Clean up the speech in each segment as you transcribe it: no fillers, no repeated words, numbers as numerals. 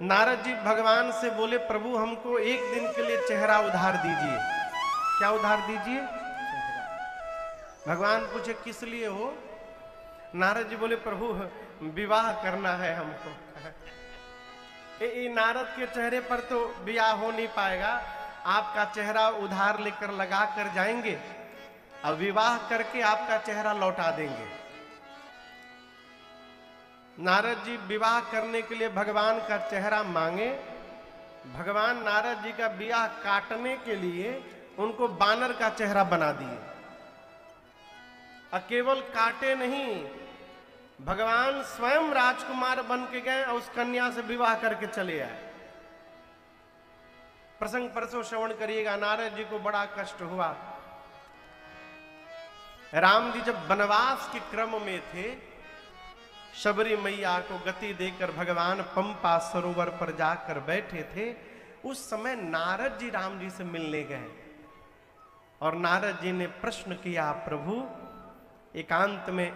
नारद जी भगवान से बोले, प्रभु हमको एक दिन के लिए चेहरा उधार दीजिए। क्या उधार दीजिए? भगवान पूछे किस लिए हो? नारद जी बोले, प्रभु विवाह करना है हमको। नारद के चेहरे पर तो ब्याह हो नहीं पाएगा, आपका चेहरा उधार लेकर लगा कर जाएंगे, अब विवाह करके आपका चेहरा लौटा देंगे। नारद जी विवाह करने के लिए भगवान का चेहरा मांगे। भगवान नारद जी का ब्याह काटने के लिए उनको बानर का चेहरा बना दिए। केवल काटे नहीं, भगवान स्वयं राजकुमार बन के गए और उस कन्या से विवाह करके चले आए। प्रसंग परसों श्रवण करिएगा। नारद जी को बड़ा कष्ट हुआ। राम जी जब वनवास के क्रम में थे, शबरी मैया को गति देकर भगवान पंपा सरोवर पर जाकर बैठे थे। उस समय नारद जी राम जी से मिलने गए और नारद जी ने प्रश्न किया, प्रभु एकांत में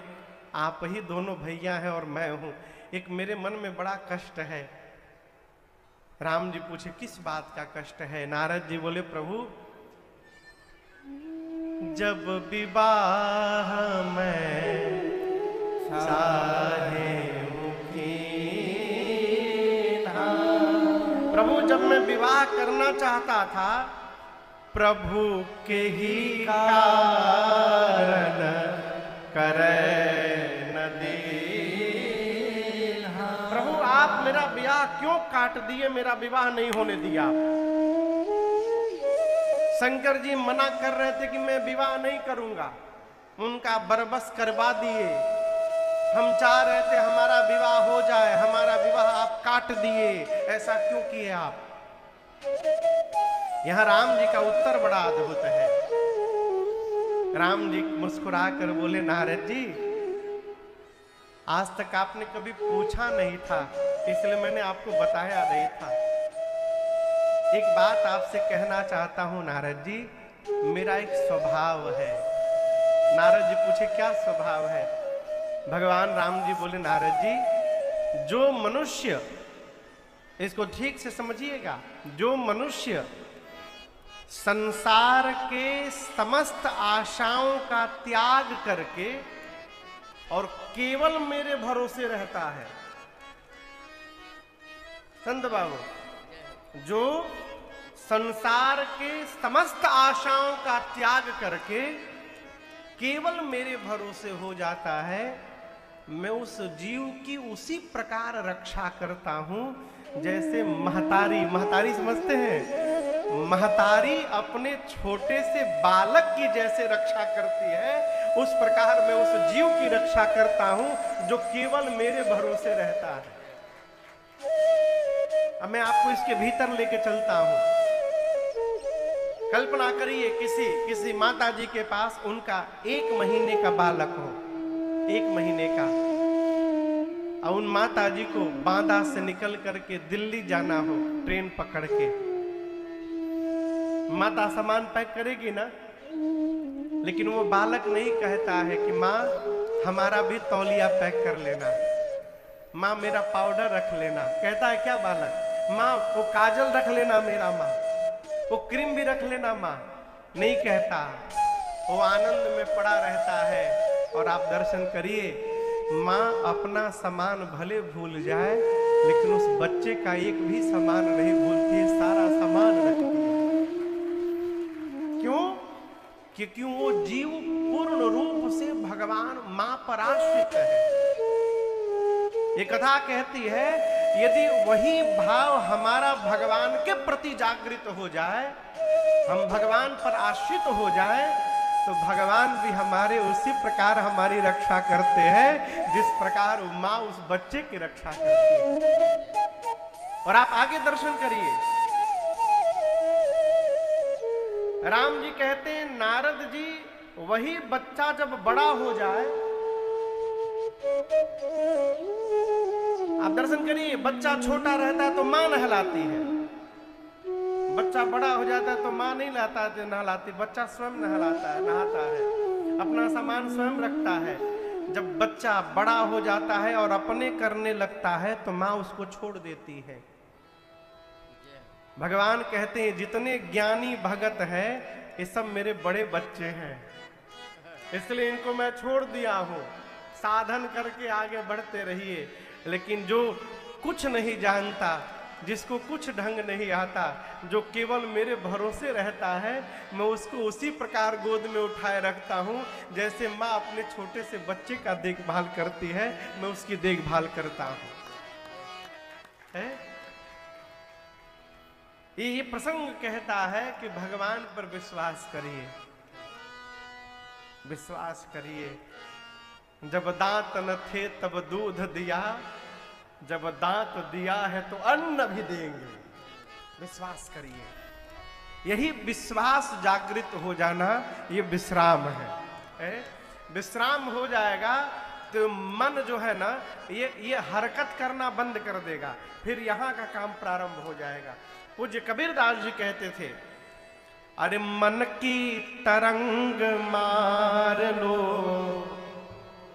आप ही दोनों भैया हैं और मैं हूं, एक मेरे मन में बड़ा कष्ट है। राम जी पूछे किस बात का कष्ट है? नारद जी बोले, प्रभु जब विवाह में चाहे प्रभु, जब मैं विवाह करना चाहता था, प्रभु के ही कारण करे नदी। प्रभु आप मेरा विवाह क्यों काट दिए, मेरा विवाह नहीं होने दिया? शंकर जी मना कर रहे थे कि मैं विवाह नहीं करूंगा, उनका बरबस करवा दिए। हम चाह रहे थे हमारा विवाह हो जाए, हमारा विवाह आप काट दिए, ऐसा क्यों किए आप? यहां राम जी का उत्तर बड़ा अद्भुत है। राम जी मुस्कुरा कर बोले, नारद जी आज तक आपने कभी पूछा नहीं था, इसलिए मैंने आपको बताया नहीं था। एक बात आपसे कहना चाहता हूं नारद जी, मेरा एक स्वभाव है। नारद जी पूछे क्या स्वभाव है? भगवान राम जी बोले, नारद जी जो मनुष्य, इसको ठीक से समझिएगा, जो मनुष्य संसार के समस्त आशाओं का त्याग करके और केवल मेरे भरोसे रहता है, संत बाबू, जो संसार के समस्त आशाओं का त्याग करके केवल मेरे भरोसे हो जाता है, मैं उस जीव की उसी प्रकार रक्षा करता हूं जैसे महतारी समझते हैं, महतारी अपने छोटे से बालक की जैसे रक्षा करती है, उस प्रकार मैं उस जीव की रक्षा करता हूं जो केवल मेरे भरोसे रहता है। अब मैं आपको इसके भीतर लेके चलता हूं। कल्पना करिए किसी माता जी के पास उनका 1 महीने का बालक हो, 1 महीने का, और उन माता जी को बांदा से निकल करके दिल्ली जाना हो ट्रेन पकड़ के। माता सामान पैक करेगी ना, लेकिन वो बालक नहीं कहता है कि माँ हमारा भी तौलिया पैक कर लेना, माँ मेरा पाउडर रख लेना। कहता है क्या बालक? माँ वो काजल रख लेना मेरा, माँ वो क्रीम भी रख लेना माँ। नहीं कहता, वो आनंद में पड़ा रहता है। और आप दर्शन करिए, माँ अपना सामान भले भूल जाए लेकिन उस बच्चे का एक भी सामान नहीं भूलती है, सारा सामान रखती है। क्यों? क्योंकि वो जीव पूर्ण रूप से भगवान माँ पर आश्रित है। ये कथा कहती है, यदि वही भाव हमारा भगवान के प्रति जागृत हो जाए, हम भगवान पर आश्रित हो जाए, तो भगवान भी हमारे उसी प्रकार हमारी रक्षा करते हैं जिस प्रकार माँ उस बच्चे की रक्षा करती है। और आप आगे दर्शन करिए, राम जी कहते हैं, नारद जी वही बच्चा जब बड़ा हो जाए, आप दर्शन करिए, बच्चा छोटा रहता है तो मां नहलाती है, बच्चा बड़ा हो जाता है तो मां नहीं नहलाती, बच्चा स्वयं नहलाता है, नहाता है, अपना सामान स्वयं रखता है। जब बच्चा बड़ा हो जाता है और अपने करने लगता है तो मां उसको छोड़ देती है। भगवान कहते हैं जितने ज्ञानी भगत है ये सब मेरे बड़े बच्चे हैं, इसलिए इनको मैं छोड़ दिया हूं, साधन करके आगे बढ़ते रहिए। लेकिन जो कुछ नहीं जानता, जिसको कुछ ढंग नहीं आता, जो केवल मेरे भरोसे रहता है, मैं उसको उसी प्रकार गोद में उठाए रखता हूं जैसे माँ अपने छोटे से बच्चे का देखभाल करती है, मैं उसकी देखभाल करता हूं। है? ये प्रसंग कहता है कि भगवान पर विश्वास करिए, विश्वास करिए। जब दांत न थे तब दूध दिया, जब दांत दिया है तो अन्न भी देंगे। विश्वास करिए। यही विश्वास जागृत हो जाना, ये विश्राम है? विश्राम हो जाएगा तो मन जो है ना ये हरकत करना बंद कर देगा, फिर यहाँ का काम प्रारंभ हो जाएगा। पूज्य कबीरदास जी कहते थे, अरे मन की तरंग मार लो।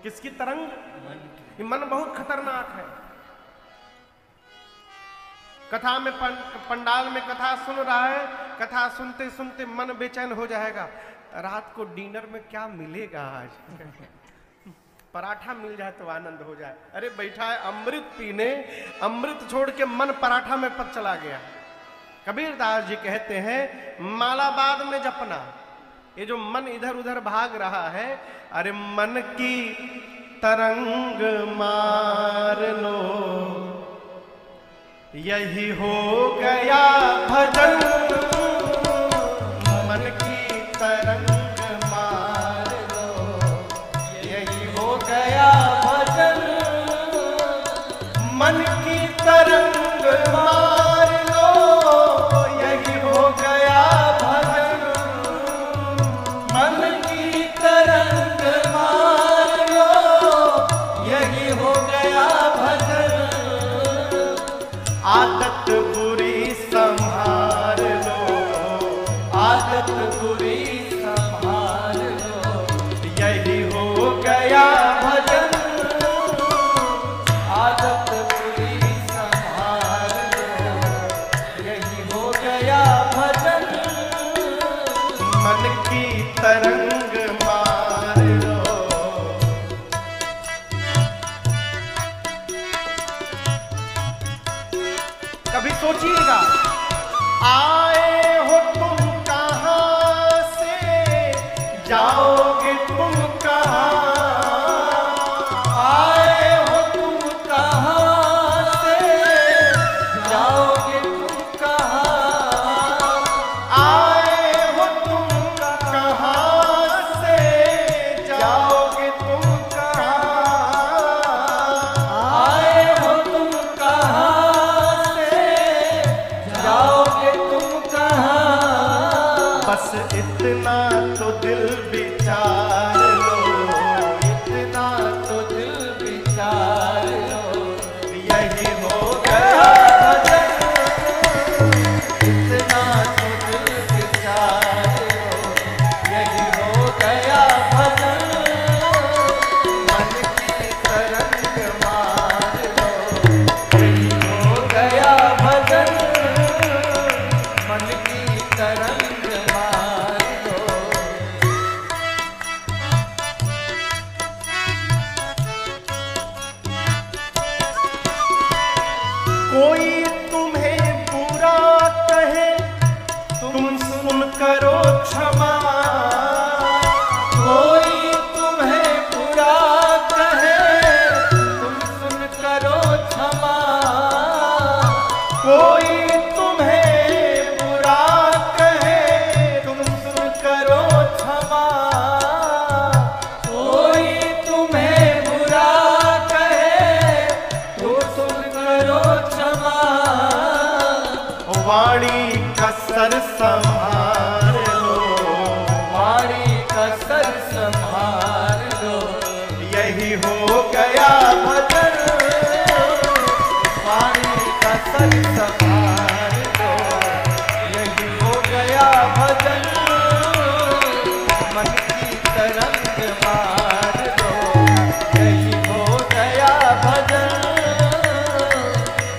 किसकी तरंग? ये मन बहुत खतरनाक है। कथा में पंडाल में कथा सुन रहा है, कथा सुनते सुनते मन बेचैन हो जाएगा, रात को डिनर में क्या मिलेगा आज? पराठा मिल जाए तो आनंद हो जाए। अरे बैठा है अमृत पीने, अमृत छोड़ के मन पराठा में पक चला गया। कबीरदास जी कहते हैं मालाबाद में जपना, ये जो मन इधर उधर भाग रहा है, अरे मन की तरंग मार लो, यही हो गया भजन। मन की तरंग मार लो, यही हो गया भजन। मन की तरंग मार लो, यही हो गया भजन। मन की तरंग मार लो, यही हो गया भजन। आदत बुरी संभाल लो, आदत बुरी संभाल लो, यही हो गया भजन। आदत बुरी संभाल लो, यही हो गया भजन। मन की तरंग मार लो। कभी सोचिएगा, आए हो तुम कहां से, जाओगे तुम कहां? आए हो तुम कहां से, जाओगे तुम कहां? आए हो तुम कहां से, जाओगे तुम कहां? आए हो तुम कहां से, जाओगे तुम कहां? बस इतना तो दिल विचार लो, इतना तो दिल विचार लो, यही हो गया भजन। इतना तो दिल विचार लो, यही हो गया भजन। मन की तरंग मार लो, यही हो गया भजन। मन की तरंग मार लो। कोई तुम्हें बुरा कहे, तुम सुन करो क्षमा। कोई तुम्हें बुरा कहे, तुम सुन करो क्षमा। कोई तुम्हें बुरा कहे, तुम सुन करो क्षमा। कोई तुम्हें बुरा कहे, तुम सुन करो क्षमा। वाणी कसर संभाल लो, वाणी कसर संभाल लो, यही हो गया भजन। वाणी कसर संभाल लो, यही हो गया भजन। मन की तरंग मार लो, यही हो गया भजन।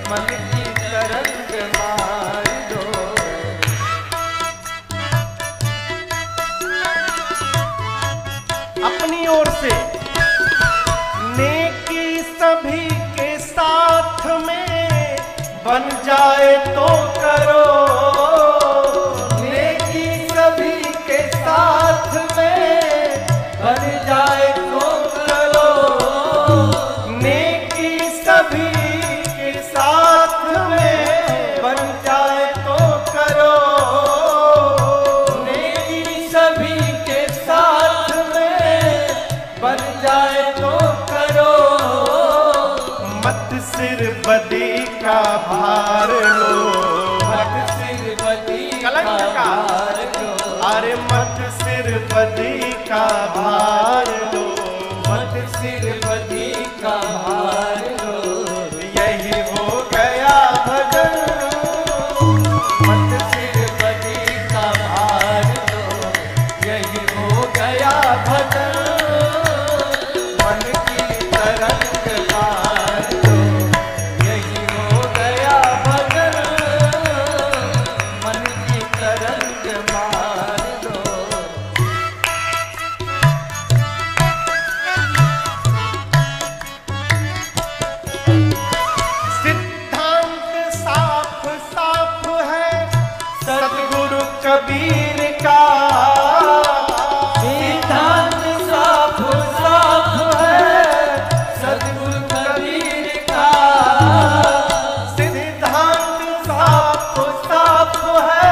मन की तरंग मार लो। बन जाए तो करो नेकी सभी के साथ में, बन जाए तो करो नेकी सभी के साथ में, बन जाए तो करो नेकी सभी के साथ में, बन जाए तो करो। मत सिर बदी का भार लो, मत सिर बदी कलंक का भार लो, अरे मत सिर बदी का भार लो, मत सिर बदी का भार लो, यही हो गया भजन। मत सिर बदी का भार लो, यही हो गया भजन। मन की तरंग मार लो, यही हो गया भजन। मन की तरंग मार लो। सिद्धांत साफ साफ है सतगुरु कबीर का, सिद्धांत साफ साफ है सतगुरु कबीर का, सिद्धांत साफ साफ है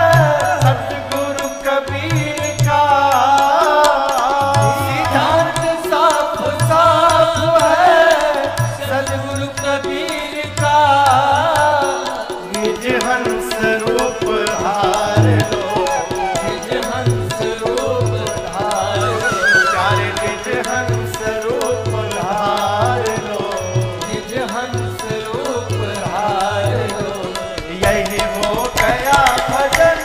सतगुरु कबीर का, सिद्धांत साफ साफ है सतगुरु कबीर का। निज हंस रूप धार लो, निज हंस रूप धार लो, प्यारे निज हंस रूप धार लो, निज हंस रूप धार लो, यही हो गया भजन।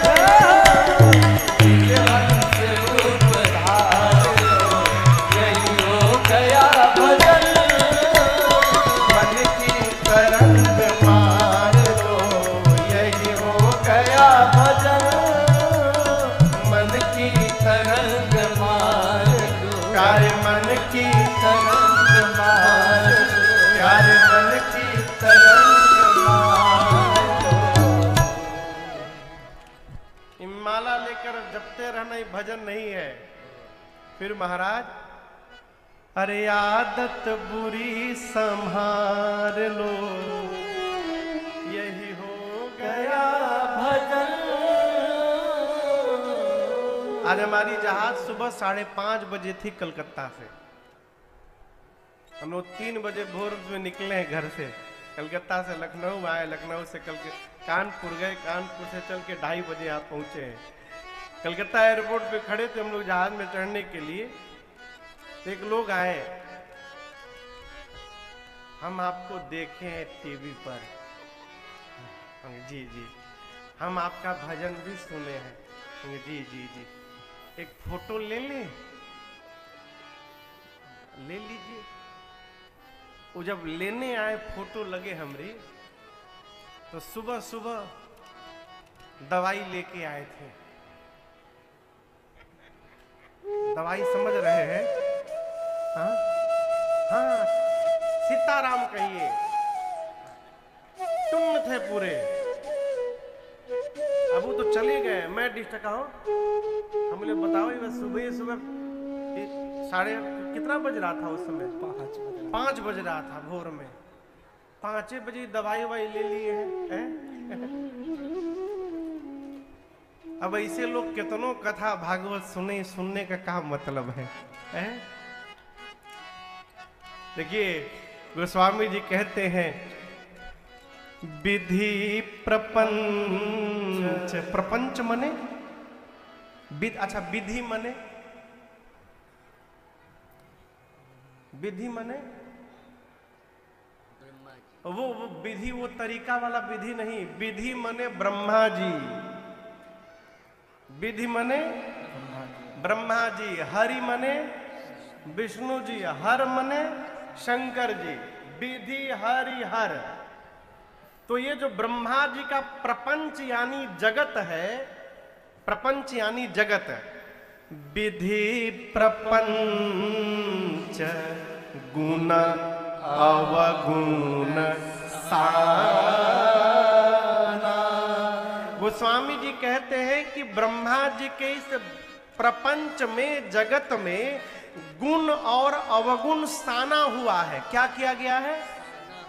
निज हंस रूप धार लो, यही हो गया भजन। मन की तरंग मार लो, यही हो गया भजन। मन की तरंग मार लो, प्यारे मन की तरंग मार लो, प्यारे मन की तरंग मार लो। ये माला लेकर जपते रहना ही भजन नहीं है। फिर महाराज, अरे आदत बुरी संभार लो, यही हो गया भजन। आज हमारी जहाज सुबह 5:30 बजे थी कलकत्ता से। हम लोग 3 बजे भोर में निकले हैं घर से, कलकत्ता से लखनऊ आए, लखनऊ से कानपुर गए, कानपुर से चल के 2:30 बजे यहाँ पहुंचे हैं। कलकत्ता एयरपोर्ट पे खड़े थे हम लोग जहाज में चढ़ने के लिए, तो एक लोग आए, हम आपको देखे हैं टीवी पर। जी जी, हम आपका भजन भी सुने हैं। जी जी जी, एक फोटो ले लीजिए। वो जब लेने आए, फोटो लगे हमरी, तो सुबह सुबह दवाई लेके आए थे। दवाई समझ रहे हैं? हाँ हाँ, सीताराम कहिए, टुन्न थे पूरे। अब वो तो चले गए, मैं डिस्टर्ब हूं। हम लोग बताओ, ये सुबह कितना बज रहा था उस समय? 5 बज रहा था भोर में। 5 बजे दवाई वाई ले लिए हैं। अब ऐसे लोग कितनों कथा भागवत सुनने का क्या मतलब है? देखिए, गोस्वामी जी कहते हैं, विधि प्रपंच, प्रपंच मने अच्छा, विधि मने, विधि मने वो विधि, वो तरीका वाला विधि नहीं। विधि मने ब्रह्मा जी, विधि मने ब्रह्मा जी, हरि मने विष्णु जी, हर मने शंकर जी, विधि हरि हर। तो ये जो ब्रह्मा जी का प्रपंच यानी जगत है, प्रपंच यानी जगत, विधि प्रपंच गुण अवगुण सार, गोस्वामी जी कहते हैं कि ब्रह्मा जी के इस प्रपंच में, जगत में गुण और अवगुण साना हुआ है। क्या किया गया है?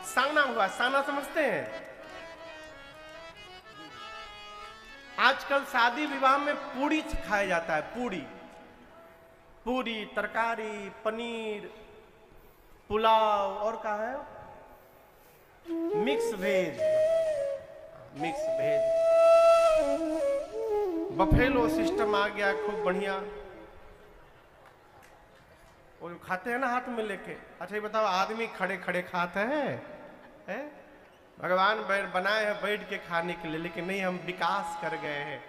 साना हुआ। साना समझते हैं? आजकल शादी विवाह में पूड़ी खाया जाता है। पूड़ी, पूरी, तरकारी, पनीर, पुलाव, और क्या है? Mix veg. Mix veg buffalo system आ गया, खूब बढ़िया। वो खाते हैं ना हाथ में लेके। अच्छा ये बताओ, आदमी खड़े खड़े खाते हैं? भगवान बनाए हैं बैठ के खाने के लिए, लेकिन नहीं, हम विकास कर गए हैं,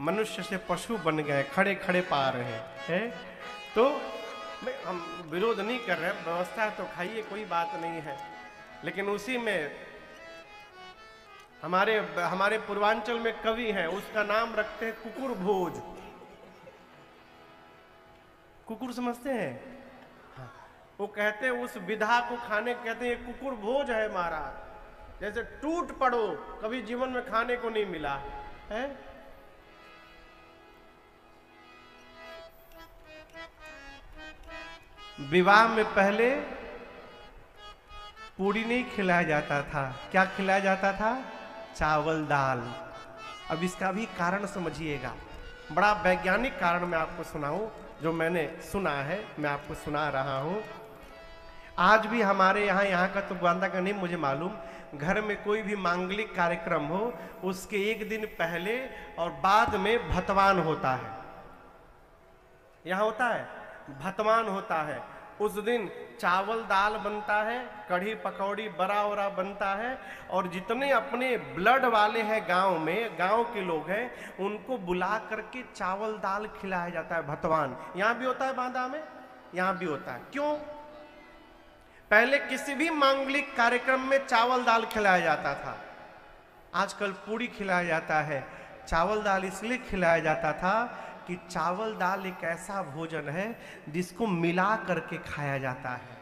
मनुष्य से पशु बन गए, खड़े खड़े पा रहे हैं। तो हम विरोध नहीं कर रहे हैं, व्यवस्था है तो खाइए, कोई बात नहीं है। लेकिन उसी में हमारे पूर्वांचल में कवि हैं, उसका नाम रखते हैं कुकुर भोज। कुकुर समझते हैं? हाँ। वो कहते हैं उस विधा को खाने कहते हैं कुकुर भोज है महाराज। जैसे टूट पड़ो, कभी जीवन में खाने को नहीं मिला है। विवाह में पहले पूड़ी नहीं खिलाया जाता था। क्या खिलाया जाता था? चावल दाल। अब इसका भी कारण समझिएगा, बड़ा वैज्ञानिक कारण मैं आपको सुनाऊं, जो मैंने सुना है, मैं आपको सुना रहा हूं। आज भी हमारे यहाँ का तो बांदा का नहीं मुझे मालूम, घर में कोई भी मांगलिक कार्यक्रम हो, उसके एक दिन पहले और बाद में भतवान होता है। यहाँ होता है भतवान होता है। उस दिन चावल दाल बनता है, कढ़ी पकौड़ी बड़ा वड़ा बनता है, और जितने अपने ब्लड वाले हैं गांव में, गांव के लोग हैं, उनको बुला करके चावल दाल खिलाया जाता है, भतवान। यहाँ भी होता है बांदा में, यहाँ भी होता है। क्यों? पहले किसी भी मांगलिक कार्यक्रम में चावल दाल खिलाया जाता था, आजकल पूड़ी खिलाया जाता है। चावल दाल इसलिए खिलाया जाता था कि चावल दाल एक ऐसा भोजन है जिसको मिला करके खाया जाता है।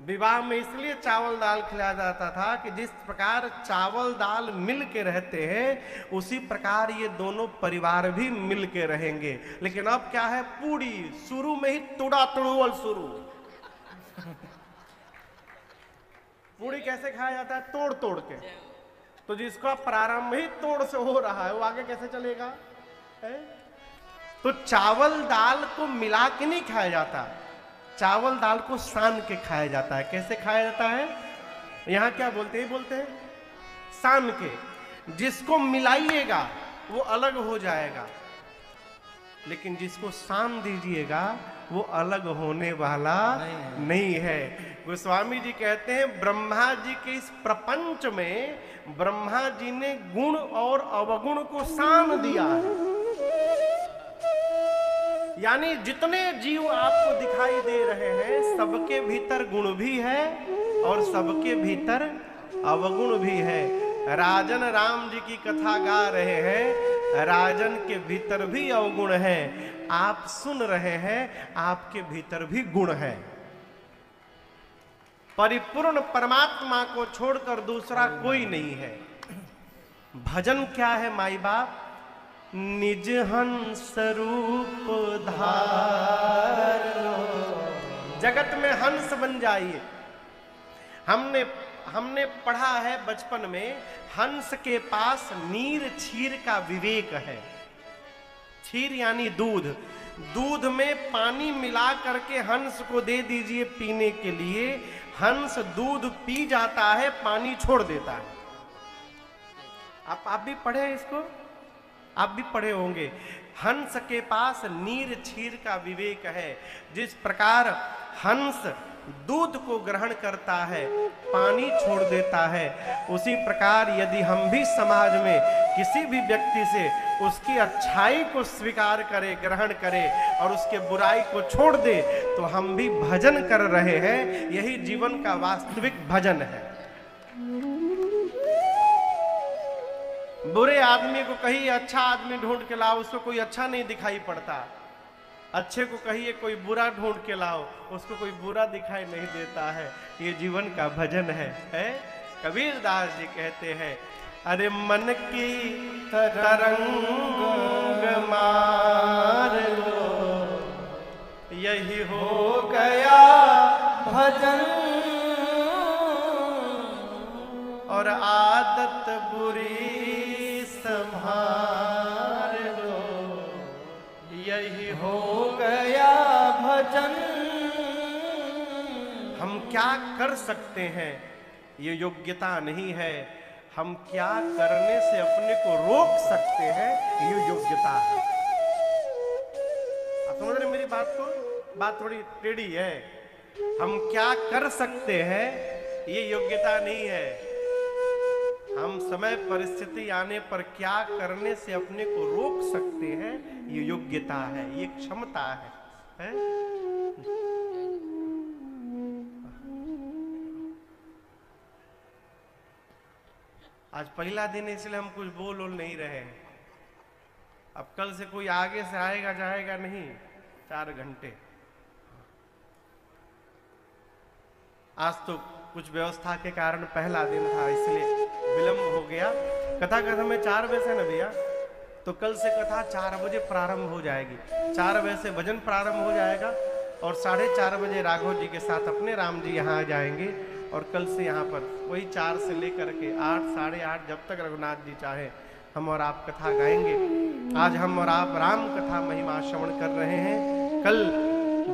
विवाह में इसलिए चावल दाल खिलाया जाता था कि जिस प्रकार चावल दाल मिल के रहते हैं, उसी प्रकार ये दोनों परिवार भी मिल के रहेंगे। लेकिन अब क्या है? पूड़ी शुरू में ही तुड़ा तुड़ुवल शुरू। पूड़ी कैसे खाया जाता है? तोड़ तोड़ के। तो जिसका प्रारंभ ही तोड़ से हो रहा है, वो आगे कैसे चलेगा? तो चावल दाल को मिला के नहीं खाया जाता, चावल दाल को सान के खाया जाता है। कैसे खाया जाता है? यहाँ क्या बोलते हैं सान के। जिसको मिलाइएगा वो अलग हो जाएगा, लेकिन जिसको सान दीजिएगा वो अलग होने वाला नहीं है। गोस्वामी जी कहते हैं ब्रह्मा जी के इस प्रपंच में ब्रह्मा जी ने गुण और अवगुण को सान दिया है। यानी जितने जीव आपको दिखाई दे रहे हैं, सबके भीतर गुण भी है और सबके भीतर अवगुण भी है। राजन राम जी की कथा गा रहे हैं, राजन के भीतर भी अवगुण है। आप सुन रहे हैं, आपके भीतर भी गुण है। परिपूर्ण परमात्मा को छोड़कर दूसरा कोई नहीं है। भजन क्या है माई बाप? निज हंस रूप धारो। जगत में हंस बन जाइए। हमने पढ़ा है बचपन में, हंस के पास नीर क्षीर का विवेक है। क्षीर यानी दूध। दूध में पानी मिला करके हंस को दे दीजिए पीने के लिए, हंस दूध पी जाता है, पानी छोड़ देता है। आप भी पढ़े इसको, आप भी पढ़े होंगे। हंस के पास नीर क्षीर का विवेक है। जिस प्रकार हंस दूध को ग्रहण करता है, पानी छोड़ देता है, उसी प्रकार यदि हम भी समाज में किसी भी व्यक्ति से उसकी अच्छाई को स्वीकार करें, ग्रहण करें और उसके बुराई को छोड़ दे, तो हम भी भजन कर रहे हैं। यही जीवन का वास्तविक भजन है। बुरे आदमी को कहिए अच्छा आदमी ढूंढ के लाओ, उसको कोई अच्छा नहीं दिखाई पड़ता। अच्छे को कहिए कोई बुरा ढूंढ के लाओ, उसको कोई बुरा दिखाई नहीं देता है। ये जीवन का भजन है? कबीर दास जी कहते हैं, अरे मन की तरंग मार लो, यही हो गया भजन, और आदत बुरी संभाल लो, यही हो गया भजन। हम क्या कर सकते हैं ये योग्यता नहीं है, हम क्या करने से अपने को रोक सकते हैं ये योग्यता है। आप समझ रहे मेरी बात को? बात थोड़ी टेढ़ी है। हम क्या कर सकते हैं ये योग्यता नहीं है, हम समय परिस्थिति आने पर क्या करने से अपने को रोक सकते हैं ये योग्यता है, ये क्षमता है? आज पहला दिन है इसलिए हम कुछ बोल नहीं रहे हैं। अब कल से कोई आगे से आएगा जाएगा नहीं, 4 घंटे। आज तो कुछ व्यवस्था के कारण पहला दिन था इसलिए विलंब हो गया। कथा का समय 4 बजे से ना भैया, तो कल से कथा 4 बजे प्रारंभ हो जाएगी। 4 बजे से भजन प्रारंभ हो जाएगा और 4:30 बजे राघव जी के साथ अपने राम जी यहाँ आ जाएंगे। और कल से यहाँ पर वही 4 से लेकर के 8, 8:30 जब तक रघुनाथ जी चाहे हम और आप कथा गाएंगे। आज हम और आप राम कथा महिमा श्रवण कर रहे हैं। कल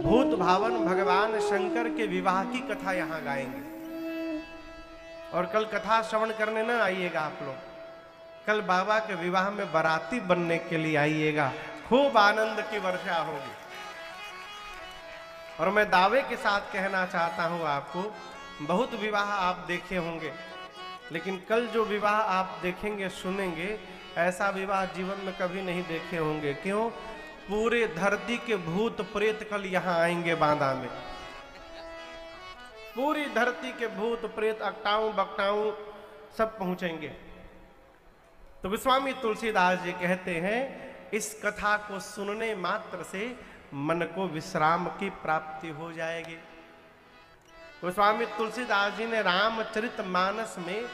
भूत भावन भगवान शंकर के विवाह की कथा यहाँ गाएंगे। और कल कथा श्रवण करने ना आइएगा आप लोग, कल बाबा के विवाह में बाराती बनने के लिए आइएगा। खूब आनंद की वर्षा होगी। और मैं दावे के साथ कहना चाहता हूं आपको, बहुत विवाह आप देखे होंगे, लेकिन कल जो विवाह आप देखेंगे सुनेंगे, ऐसा विवाह जीवन में कभी नहीं देखे होंगे। क्यों? पूरे धरती के भूत प्रेत कल यहाँ आएंगे बांदा में। पूरी धरती के भूत प्रेत अकटाऊ बकटाऊ सब पहुंचेंगे। तो गोस्वामी तुलसीदास जी कहते हैं, इस कथा को सुनने मात्र से मन को विश्राम की प्राप्ति हो जाएगी। गोस्वामी तुलसीदास जी ने रामचरितमानस में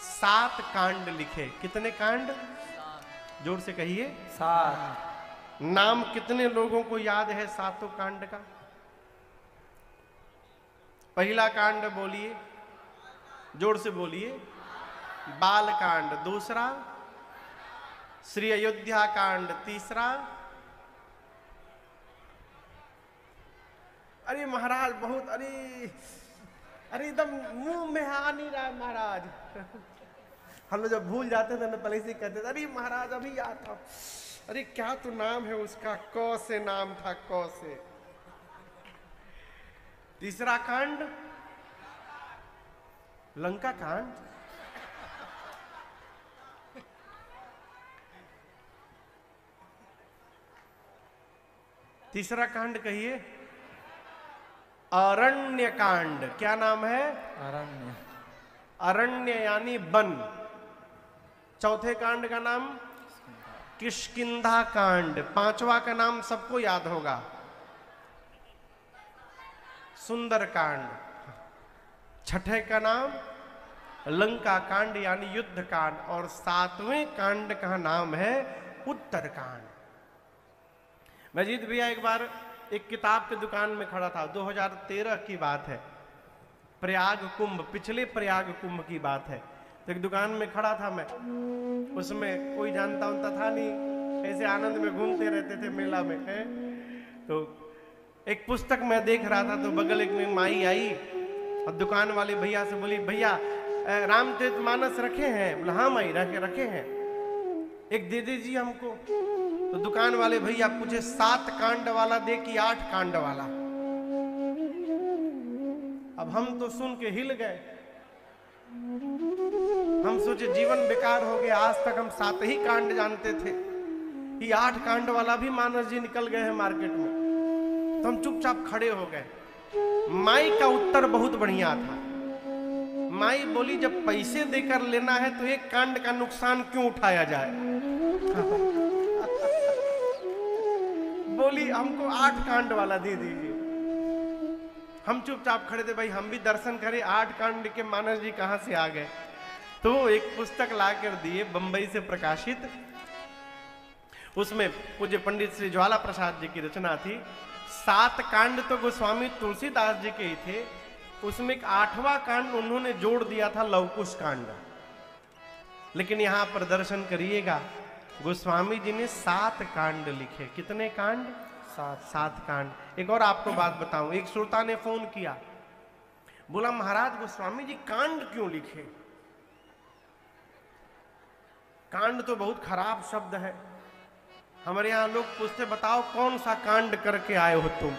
7 कांड लिखे। कितने कांड? जोर से कहिए। 7। नाम कितने लोगों को याद है 7 कांड का? पहला कांड बोलिए, जोर से बोलिए। बाल कांड। दूसरा श्री अयोध्या कांड। तीसरा, अरे महाराज बहुत, अरे एकदम मुंह में आ नहीं रहा महाराज। हम लोग जब भूल जाते थे ना पहले से कहते थे, अरे महाराज अभी याद था। अरे क्या तो नाम है उसका, क से नाम था, क से। तीसरा कांड लंका कांड। तीसरा कांड कहिए अरण्य कांड। क्या नाम है? अरण्य। अरण्य यानी वन। चौथे कांड का नाम किष्किंधा कांड। 5वां का नाम सबको याद होगा, सुंदर कांड। 6ठे का नाम लंका कांड यानी युद्ध कांड। और 7वें कांड का नाम है उत्तर कांड। मजीद भैया एक बार एक किताब की दुकान में खड़ा था, 2013 की बात है, प्रयाग कुंभ, पिछले प्रयाग कुंभ की बात है। तो एक दुकान में खड़ा था मैं, उसमें कोई जानता उनता था नहीं, ऐसे आनंद में घूमते रहते थे मेला में है। तो एक पुस्तक मैं देख रहा था, तो बगल एक में माई आई और दुकान वाले भैया से बोली, भैया रामचरितमानस रखे हैं? बोला हाँ माई रखे हैं, एक दे दीजिए हमको। तो दुकान वाले भैया पूछे 7 कांड वाला दे कि 8 कांड वाला? अब हम तो सुन के हिल गए। हम सोचे जीवन बेकार हो गया, आज तक हम 7 ही कांड जानते थे, ये 8 कांड वाला भी मानस जी निकल गए हैं मार्केट में। तो हम चुपचाप खड़े हो गए। माई का उत्तर बहुत बढ़िया था। माई बोली जब पैसे देकर लेना है तो एक कांड का नुकसान क्यों उठाया जाए। बोली हमको 8 कांड वाला दे दीजिए। हम चुपचाप खड़े थे, भाई हम भी दर्शन करें, 8 कांड के मानस जी कहां से आ गए। तो एक पुस्तक लाकर दिए बंबई से प्रकाशित। उसमें पूज्य पंडित श्री ज्वाला प्रसाद जी की रचना थी। 7 कांड तो गोस्वामी तुलसीदास जी के ही थे, उसमें एक 8वां कांड उन्होंने जोड़ दिया था, लवकुश कांड। लेकिन यहां पर दर्शन करिएगा, गोस्वामी जी ने 7 कांड लिखे। कितने कांड? 7 कांड। एक और आपको बात बताऊं, एक श्रोता ने फोन किया, बोला महाराज गोस्वामी जी कांड क्यों लिखे? कांड तो बहुत खराब शब्द है। हमारे यहां लोग पूछते बताओ कौन सा कांड करके आए हो तुम?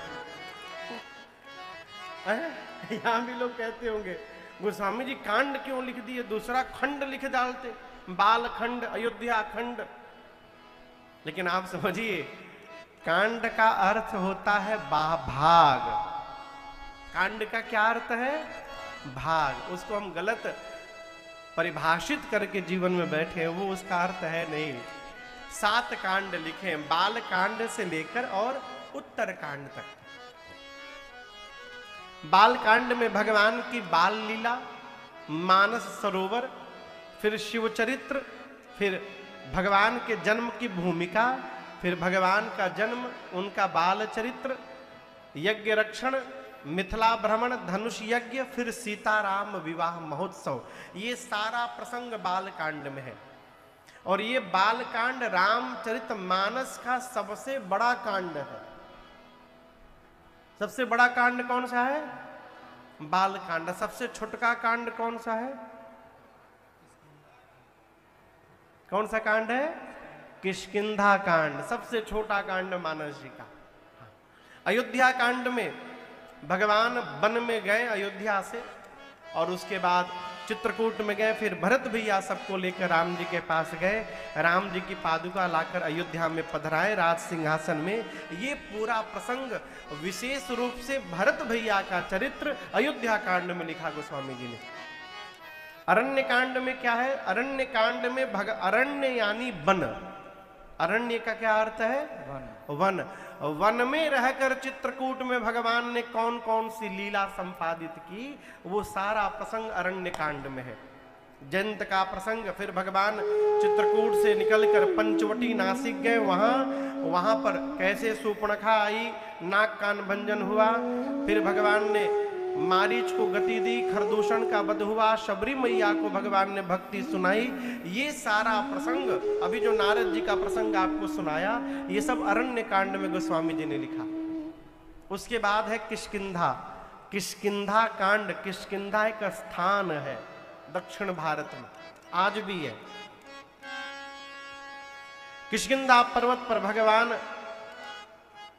यहां भी लोग कहते होंगे गोस्वामी जी कांड क्यों लिख दिए, दूसरा खंड लिख डालते, बाल खंड, अयोध्या खंड। लेकिन आप समझिए, कांड का अर्थ होता है भाग। कांड का क्या अर्थ है? भाग। उसको हम गलत परिभाषित करके जीवन में बैठे हैं, वो उसका अर्थ है नहीं। 7 कांड लिखे, बाल कांड से लेकर और उत्तर कांड तक। बाल कांड में भगवान की बाल लीला, मानस सरोवर, फिर शिव चरित्र, फिर भगवान के जन्म की भूमिका, फिर भगवान का जन्म, उनका बाल चरित्र, यज्ञ रक्षण, मिथिला भ्रमण, धनुष यज्ञ, फिर सीताराम विवाह महोत्सव। ये सारा प्रसंग बाल कांड में है। और ये बाल कांड रामचरित मानस का सबसे बड़ा कांड है। सबसे बड़ा कांड कौन सा है? बाल कांड। सबसे छोटका कांड कौन सा है? कौन सा कांड है? किष्किंधा कांड। सबसे छोटा कांड मानस जी का। अयोध्या कांड में भगवान वन में गए अयोध्या से, और उसके बाद चित्रकूट में गए, फिर भरत भैया सबको लेकर राम जी के पास गए, राम जी की पादुका लाकर अयोध्या में पधराए राज सिंहासन में। ये पूरा प्रसंग विशेष रूप से भरत भैया का चरित्र अयोध्या कांड में लिखा गोस्वामी जी ने। अरण्य कांड में क्या है? अरण्य कांड में अरण्य यानी वन। अरण्य का क्या अर्थ है? वन। वन में रहकर चित्रकूट में भगवान ने कौन कौन सी लीला संपादित की, वो सारा प्रसंग अरण्य कांड में है। जयंत का प्रसंग, फिर भगवान चित्रकूट से निकलकर पंचवटी नासिक गए, वहां पर कैसे सूर्पणखा आई, नाक कान भंजन हुआ, फिर भगवान ने मारीच को गति दी, खरदूषण का वध हुआ, शबरी मैया को भगवान ने भक्ति सुनाई। ये सारा प्रसंग, अभी जो नारद जी का प्रसंग आपको सुनाया, ये सब अरण्य कांड में गोस्वामी जी ने लिखा। उसके बाद है किष्किंधा। किष्किंधा कांड। किष्किंधा एक स्थान है दक्षिण भारत में, आज भी है। किष्किंधा पर्वत पर भगवान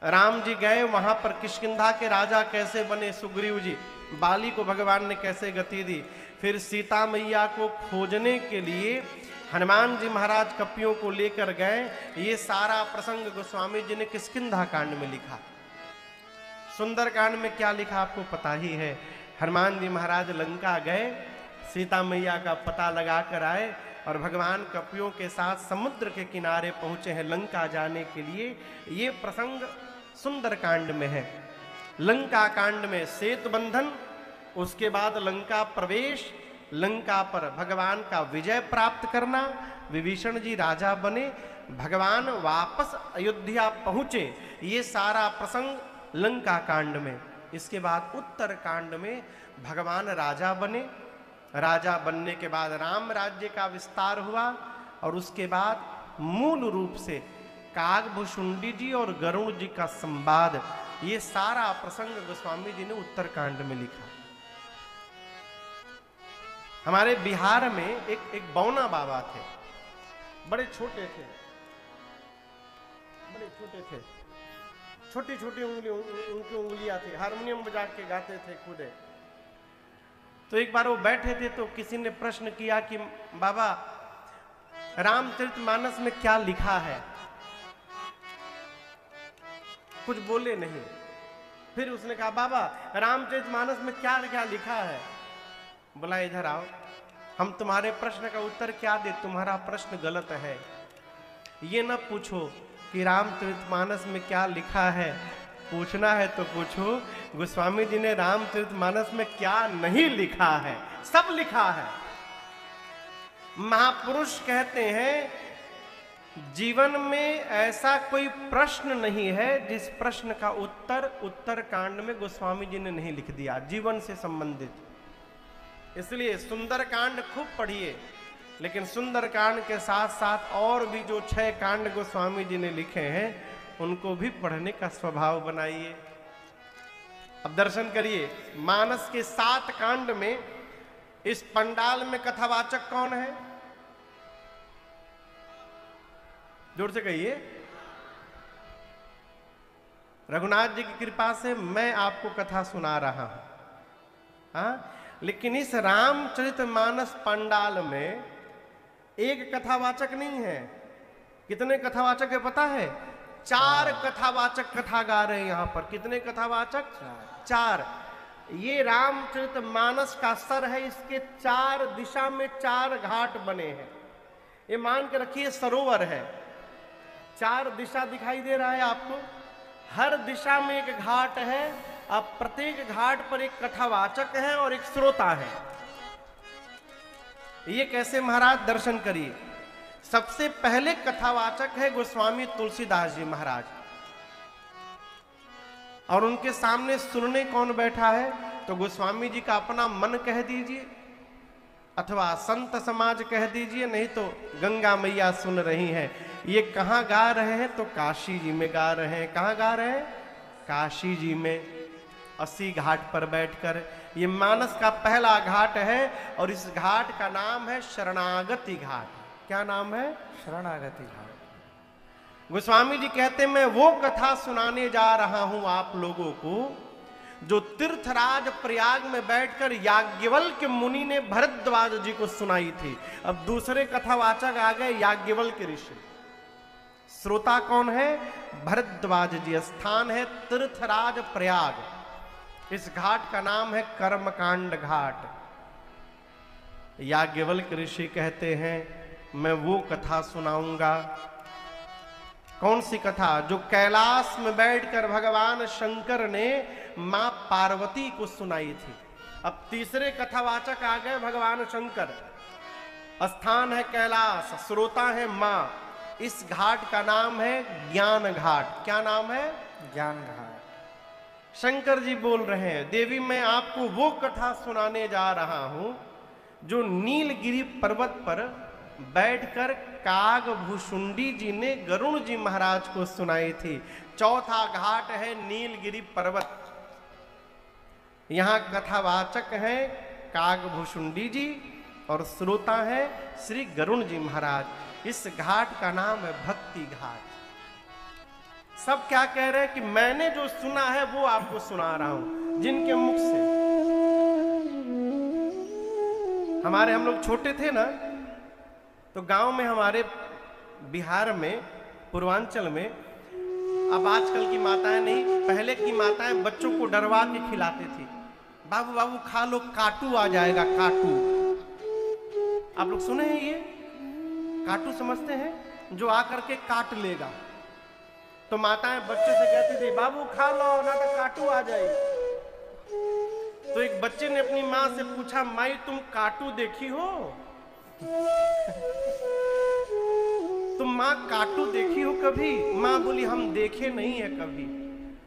राम जी गए, वहां पर किष्किंधा के राजा कैसे बने सुग्रीव जी, बाली को भगवान ने कैसे गति दी, फिर सीता मैया को खोजने के लिए हनुमान जी महाराज कपियों को लेकर गए। ये सारा प्रसंग गोस्वामी जी ने किष्किंधा कांड में लिखा। सुंदर कांड में क्या लिखा आपको पता ही है। हनुमान जी महाराज लंका गए, सीता मैया का पता लगा कर आए, और भगवान कपियों के साथ समुद्र के किनारे पहुंचे हैं लंका जाने के लिए। ये प्रसंग सुंदर कांड में है। लंका कांड में सेतु बंधन, उसके बाद लंका प्रवेश, लंका पर भगवान का विजय प्राप्त करना, विभीषण जी राजा बने, भगवान वापस अयोध्या पहुंचे, ये सारा प्रसंग लंका कांड में। इसके बाद उत्तर कांड में भगवान राजा बने, राजा बनने के बाद राम राज्य का विस्तार हुआ, और उसके बाद मूल रूप से कागभुशुंडी जी और गरुण जी का संवाद, ये सारा प्रसंग गोस्वामी जी ने उत्तरकांड में लिखा। हमारे बिहार में एक बौना बाबा थे, बड़े छोटे थे, छोटी छोटी उनकी उंगलियां थी, हारमोनियम बजा के गाते थे खुदे। तो एक बार वो बैठे थे तो किसी ने प्रश्न किया कि बाबा रामचरितमानस में क्या लिखा है? कुछ बोले नहीं। फिर उसने कहा बाबा रामचरितमानस में क्या क्या लिखा है? बोला इधर आओ, हम तुम्हारे प्रश्न का उत्तर क्या दे, तुम्हारा प्रश्न गलत है। ये न पूछो कि रामचरितमानस में क्या लिखा है, पूछना है तो पूछो गोस्वामी जी ने रामचरितमानस में क्या नहीं लिखा है। सब लिखा है। महापुरुष कहते हैं जीवन में ऐसा कोई प्रश्न नहीं है जिस प्रश्न का उत्तर कांड में गोस्वामी जी ने नहीं लिख दिया, जीवन से संबंधित। इसलिए सुंदरकांड खूब पढ़िए, लेकिन सुंदरकांड के साथ साथ और भी जो 6 कांड गोस्वामी जी ने लिखे हैं उनको भी पढ़ने का स्वभाव बनाइए। अब दर्शन करिए, मानस के 7 कांड में इस पंडाल में कथावाचक कौन है? जोर से कहिए। रघुनाथ जी की कृपा से मैं आपको कथा सुना रहा हूं, हाँ? लेकिन इस रामचरितमानस पंडाल में एक कथावाचक नहीं है। कितने कथावाचक है पता है? 4 कथावाचक कथा गा रहे हैं यहां पर। कितने कथावाचक? 4। ये रामचरितमानस का सर है, इसके 4 दिशा में 4 घाट बने हैं। ये मान के रखिए सरोवर है, 4 दिशा दिखाई दे रहा है आपको, हर दिशा में एक घाट है। अब प्रत्येक घाट पर एक कथावाचक है और एक श्रोता है। ये कैसे महाराज? दर्शन करिए। सबसे पहले कथावाचक है गोस्वामी तुलसीदास जी महाराज, और उनके सामने सुनने कौन बैठा है? तो गोस्वामी जी का अपना मन कह दीजिए अथवा संत समाज कह दीजिए, नहीं तो गंगा मैया सुन रही हैं। ये कहाँ गा रहे हैं? तो काशी जी में गा रहे हैं। कहाँ गा रहे हैं? काशी जी में, 80 घाट पर बैठकर। ये मानस का पहला घाट है और इस घाट का नाम है शरणागति घाट। क्या नाम है? शरणागति घाट। गोस्वामी जी कहते हैं मैं वो कथा सुनाने जा रहा हूं आप लोगों को जो तीर्थराज प्रयाग में बैठकर याज्ञवल्क्य मुनि ने भरद्वाज जी को सुनाई थी। अब दूसरे कथावाचक आ गए याज्ञवल्क्य ऋषि। श्रोता कौन है? भरद्वाज जी। स्थान है तीर्थराज प्रयाग। इस घाट का नाम है कर्मकांड घाट। याज्ञवल्क्य ऋषि कहते हैं मैं वो कथा सुनाऊंगा। कौन सी कथा? जो कैलाश में बैठकर भगवान शंकर ने मां पार्वती को सुनाई थी। अब तीसरे कथावाचक आ गए भगवान शंकर। स्थान है कैलाश, श्रोता है मां। इस घाट का नाम है ज्ञान घाट। क्या नाम है? ज्ञान घाट। शंकर जी बोल रहे हैं देवी मैं आपको वो कथा सुनाने जा रहा हूं जो नीलगिरी पर्वत पर बैठकर कागभूषुंडी जी ने गरुण जी महाराज को सुनाई थी। चौथा घाट है नीलगिरी पर्वत। यहां कथावाचक हैं कागभूषुंडी जी और श्रोता है श्री गरुण जी महाराज। इस घाट का नाम है भक्ति घाट। सब क्या कह रहे हैं कि मैंने जो सुना है वो आपको सुना रहा हूं जिनके मुख से। हम लोग छोटे थे ना, तो गांव में हमारे बिहार में पूर्वांचल में, अब आजकल की माताएं नहीं, पहले की माताएं बच्चों को डरवा के खिलाती थी। बाबू बाबू खा लो, काटू आ जाएगा, काटू। आप लोग सुने हैं ये? काटू समझते हैं? जो आकर के काट लेगा। तो माताएं बच्चे से कहती थी बाबू खा लो ना तो काटू आ जाए। तो एक बच्चे ने अपनी माँ से पूछा माई तुम काटू देखी हो? तुम माँ काटू देखी हो कभी? माँ बोली हम देखे नहीं है कभी।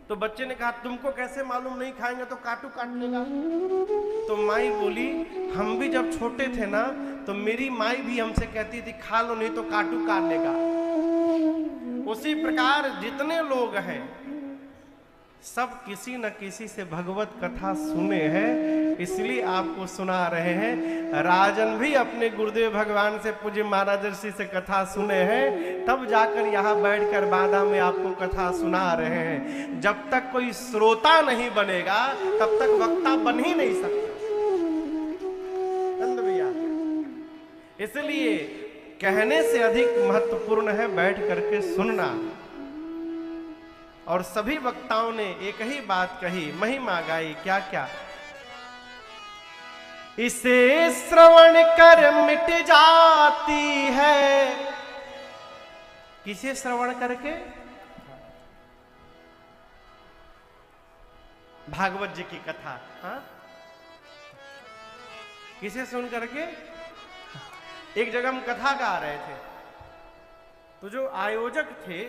तो बच्चे ने कहा तुमको कैसे मालूम नहीं खाएंगे तो काटू काट लेगा? तो माई बोली हम भी जब छोटे थे ना तो मेरी माई भी हमसे कहती थी खा लो नहीं तो काटू काट लेगा। उसी प्रकार जितने लोग हैं सब किसी न किसी से भगवत कथा सुने हैं, इसलिए आपको सुना रहे हैं। राजन भी अपने गुरुदेव भगवान से पूज्य महाराज ऋषि से कथा सुने हैं, तब जाकर यहाँ बैठकर बाधा में आपको कथा सुना रहे हैं। जब तक कोई श्रोता नहीं बनेगा तब तक वक्ता बन ही नहीं सकता। नंद भैया, इसलिए कहने से अधिक महत्वपूर्ण है बैठ करके सुनना। और सभी वक्ताओं ने एक ही बात कही, महिमा गाई। क्या क्या? इसे श्रवण कर मिट जाती है। किसे श्रवण करके? भागवत जी की कथा। हाँ, किसे सुन करके? एक जगह हम कथा गा रहे थे, तो जो आयोजक थे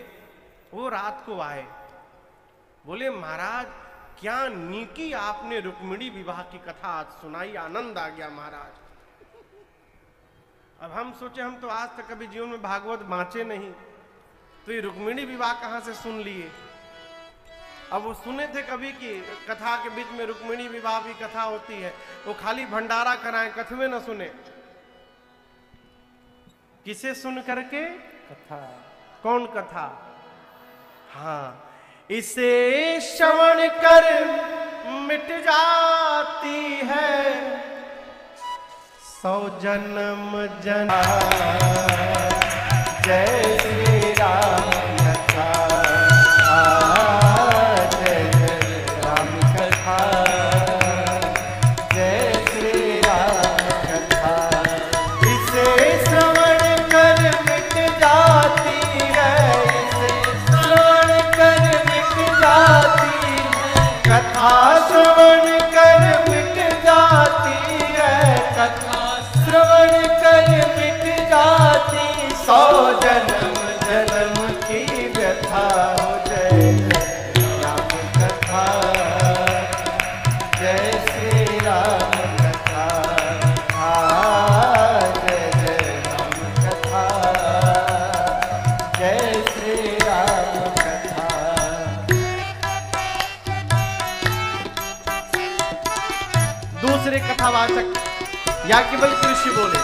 वो रात को आए, बोले महाराज क्या नीकी आपने रुक्मिणी विवाह की कथा आज सुनाई, आनंद आ गया महाराज। अब हम सोचे हम तो आज तक कभी जीवन में भागवत बांचे नहीं, तो ये रुक्मिणी विवाह कहां से सुन लिए। अब वो सुने थे कभी कि कथा के बीच में रुक्मिणी विवाह की कथा होती है, वो खाली भंडारा कराएं, कथवे न सुने। किसे सुन करके? कथा। कौन कथा? हाँ, इसे श्रवण कर मिट जाती है 100 जन्म जन्म। जय श्री राम कथा, जय जय राम कथा, जय श्री राम कथा। इसे श्रवण कर मिट जाती है, इसे श्रवण कर मिट जाती है, कथा श्रवण कर मिट जाती है, कथा श्रवण कर मिट जाती। 100 जन्म जन्म की व्यथा हो, जय जय राम कथा, जय श्री राम कथा, जय जय राम कथा, जय श्री राम कथा। दूसरे कथावाचक याज्ञवल्क्य ऋषि बोले,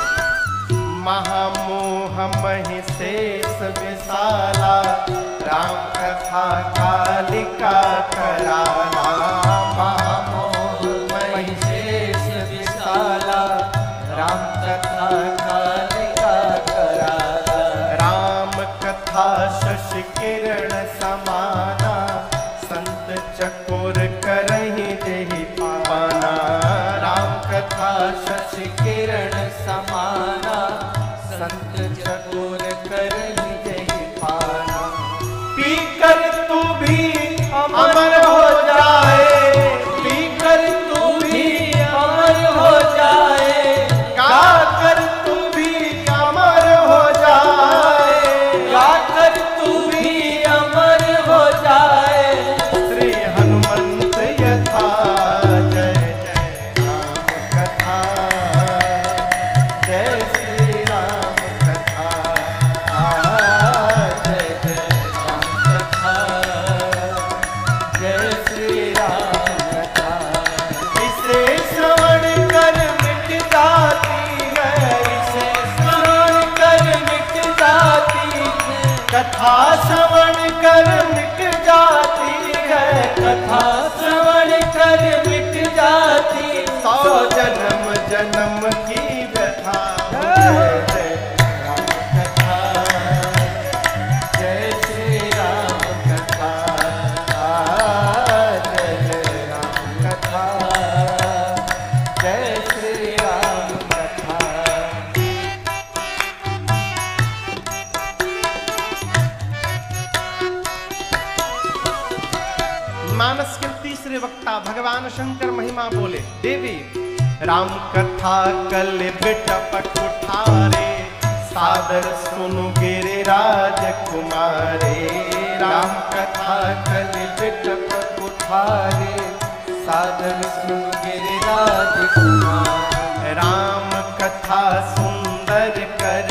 महामोह महिषेष विशाला, राम कथा कालिका कराला। महामोह महिषेष विशाला, राम कथा कालिका कराला। राम कथा शशि किरण समाना, संत चकोर करहि जेहि पाना। राम कथा शशि किरण समाना, संत चकोर करहि जेहि पाना। पीकर तू भी अमर हो जाए, पीकर तू भी अमर हो जाए, गाकर तू भी अमर हो जाए, गाकर तू भी अमर हो जाए। श्री हनुमंत यथा, जय जय राम कथा, जय श्री राम कथा, जय जय राम कथा, जय श्री राम कथा। इसे श्रवण कर मिट जाती है, इसे श्रवण कर मिट जाती है, कथा श्रवण कर मिट जाती है, कथा श्रवण कर मिट जाती। 100 जन्म जन्म की व्यथा, जय जय राम कथा, जय श्री राम कथा, जय जय राम कथा, जय श्री राम कथा। मानस के तीसरे वक्ता भगवान शंकर महिमा बोले, देवी राम कथा कल बिटपट उठारे, सादर सुनु गिरिराज कुमारे। राम कथा कल बिटपट उठारे, सादर सुनु गिरिराज कुमारे। राम कथा सुंदर कर